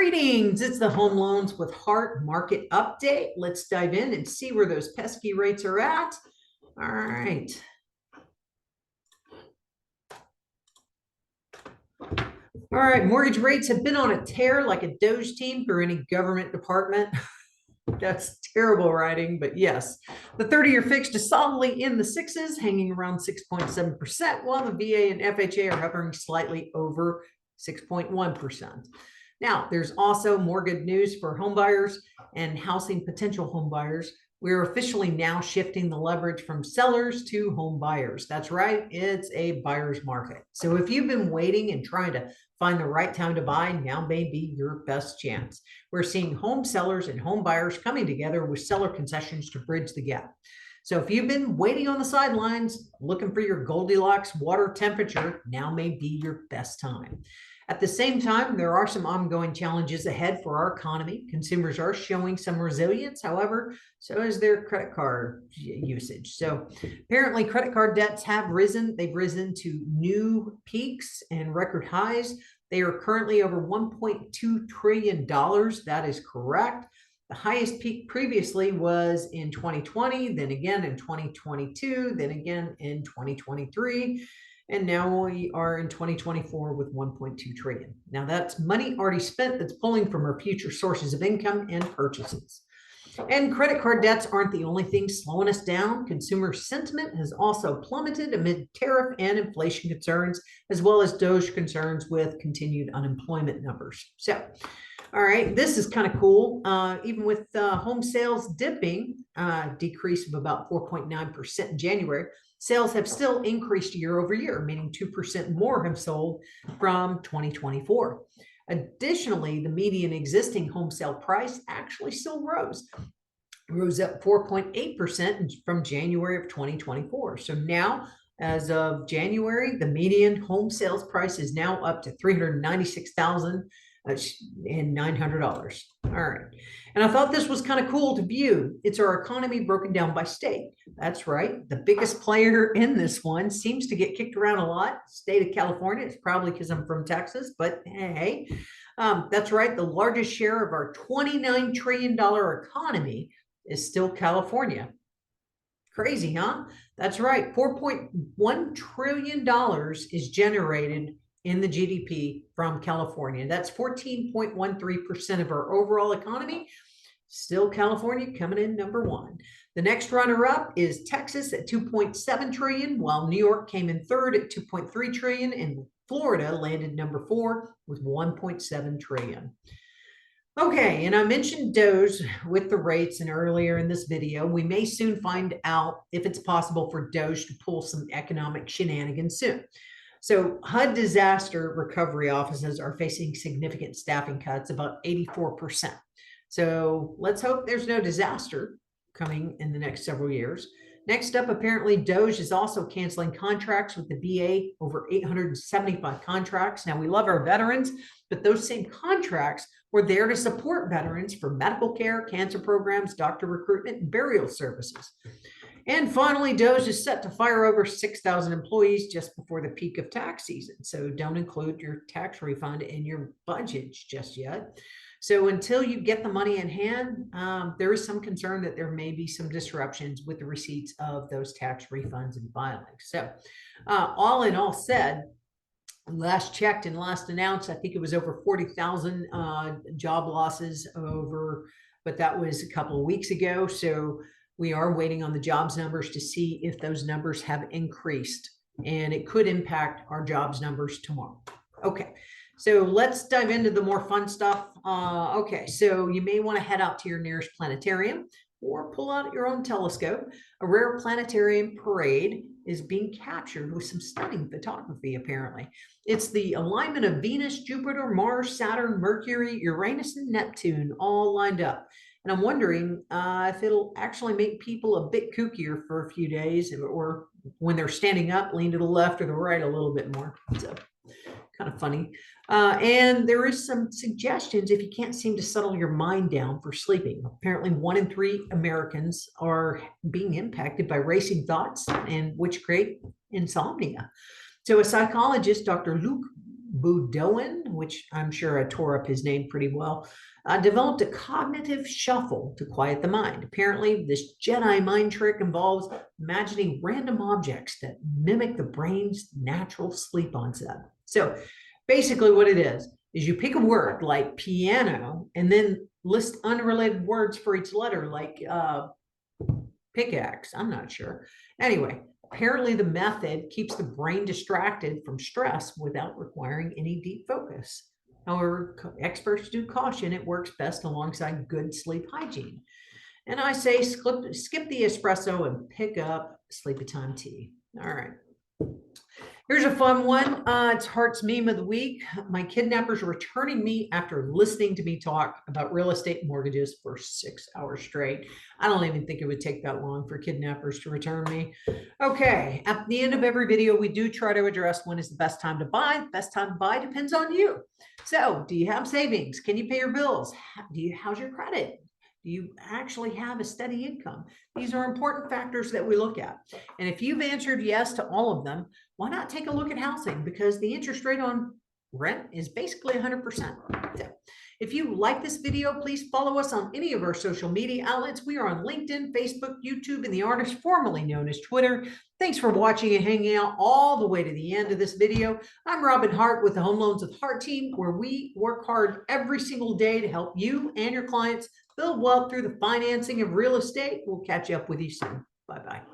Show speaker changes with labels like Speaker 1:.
Speaker 1: Greetings, it's the Home Loans with Hart market update. Let's dive in and see where those pesky rates are at. All right. All right, mortgage rates have been on a tear like a Doge team for any government department. That's terrible writing, but yes. The 30-year fixed is solidly in the sixes, hanging around 6.7%, while the VA and FHA are hovering slightly over 6.1%. Now, there's also more good news for homebuyers and housing potential homebuyers. We're officially now shifting the leverage from sellers to home buyers. That's right, it's a buyer's market. So if you've been waiting and trying to find the right time to buy, now may be your best chance. We're seeing home sellers and home buyers coming together with seller concessions to bridge the gap. So if you've been waiting on the sidelines, looking for your Goldilocks water temperature, now may be your best time. At the same time, there are some ongoing challenges ahead for our economy. Consumers are showing some resilience. However, so is their credit card usage. So apparently credit card debts have risen. They've risen to new peaks and record highs. They are currently over $1.2 trillion. That is correct. The highest peak previously was in 2020, then again in 2022, then again in 2023. And now we are in 2024 with 1.2 trillion. Now that's money already spent that's pulling from our future sources of income and purchases. And credit card debts aren't the only thing slowing us down. Consumer sentiment has also plummeted amid tariff and inflation concerns, as well as Doge concerns with continued unemployment numbers. So, all right, this is kind of cool. Even with home sales dipping, decrease of about 4.9% in January, sales have still increased year over year, meaning 2% more have sold from 2024. Additionally, the median existing home sale price actually still rose up 4.8% from January of 2024. So now, as of January, the median home sales price is now up to $396,900. All right. And I thought this was kind of cool to view. It's our economy broken down by state. That's right. The biggest player in this one seems to get kicked around a lot. State of California. It's probably because I'm from Texas, but hey, that's right. The largest share of our $29 trillion economy is still California. Crazy, huh? That's right. $4.1 trillion is generated in the GDP from California. That's 14.13% of our overall economy. Still California coming in number one. The next runner-up is Texas at 2.7 trillion, while New York came in third at 2.3 trillion, and Florida landed number 4 with 1.7 trillion. Okay, and I mentioned Doge with the rates, and earlier in this video, we may soon find out if it's possible for Doge to pull some economic shenanigans soon. So HUD disaster recovery offices are facing significant staffing cuts, about 84%. So let's hope there's no disaster coming in the next several years. Next up, apparently Doge is also canceling contracts with the VA, over 875 contracts. Now, we love our veterans, but those same contracts were there to support veterans for medical care, cancer programs, doctor recruitment, and burial services. And finally, Doge is set to fire over 6,000 employees just before the peak of tax season. So don't include your tax refund in your budgets just yet. So until you get the money in hand, there is some concern that there may be some disruptions with the receipts of those tax refunds and filings. So all in all said, last checked and last announced, I think it was over 40,000 job losses over, but that was a couple of weeks ago. So we are waiting on the jobs numbers to see if those numbers have increased, and it could impact our jobs numbers tomorrow. Okay, so let's dive into the more fun stuff. Okay, so you may want to head out to your nearest planetarium or pull out your own telescope. A rare planetarium parade is being captured with some stunning photography, apparently. It's the alignment of Venus, Jupiter, Mars, Saturn, Mercury, Uranus, and Neptune all lined up. And I'm wondering if it'll actually make people a bit kookier for a few days, or when they're standing up, lean to the left or the right a little bit more. So kind of funny. And there is some suggestions if you can't seem to settle your mind down for sleeping. Apparently 1 in 3 Americans are being impacted by racing thoughts, and which create insomnia. So a psychologist, Dr. Luc Boudouin, which I'm sure I tore up his name pretty well, developed a cognitive shuffle to quiet the mind. Apparently, this Jedi mind trick involves imagining random objects that mimic the brain's natural sleep onset. So basically what it is you pick a word like piano and then list unrelated words for each letter, like pickaxe. I'm not sure. Anyway, apparently the method keeps the brain distracted from stress without requiring any deep focus. However, experts do caution it works best alongside good sleep hygiene. And I say skip the espresso and pick up sleepy time tea. All right. Here's a fun one. It's Hart's meme of the week. My kidnappers returning me after listening to me talk about real estate mortgages for 6 hours straight. I don't even think it would take that long for kidnappers to return me. Okay, at the end of every video, we do try to address when is the best time to buy. The best time to buy depends on you. So, do you have savings? Can you pay your bills? How's your credit? Do you actually have a steady income? These are important factors that we look at. And if you've answered yes to all of them, why not take a look at housing? Because the interest rate on rent is basically 100%. So if you like this video, please follow us on any of our social media outlets. We are on LinkedIn, Facebook, YouTube, and the artist formerly known as Twitter. Thanks for watching and hanging out all the way to the end of this video. I'm Robin Hart with the Home Loans with Hart team, where we work hard every single day to help you and your clients build wealth through the financing of real estate. We'll catch up with you soon. Bye-bye.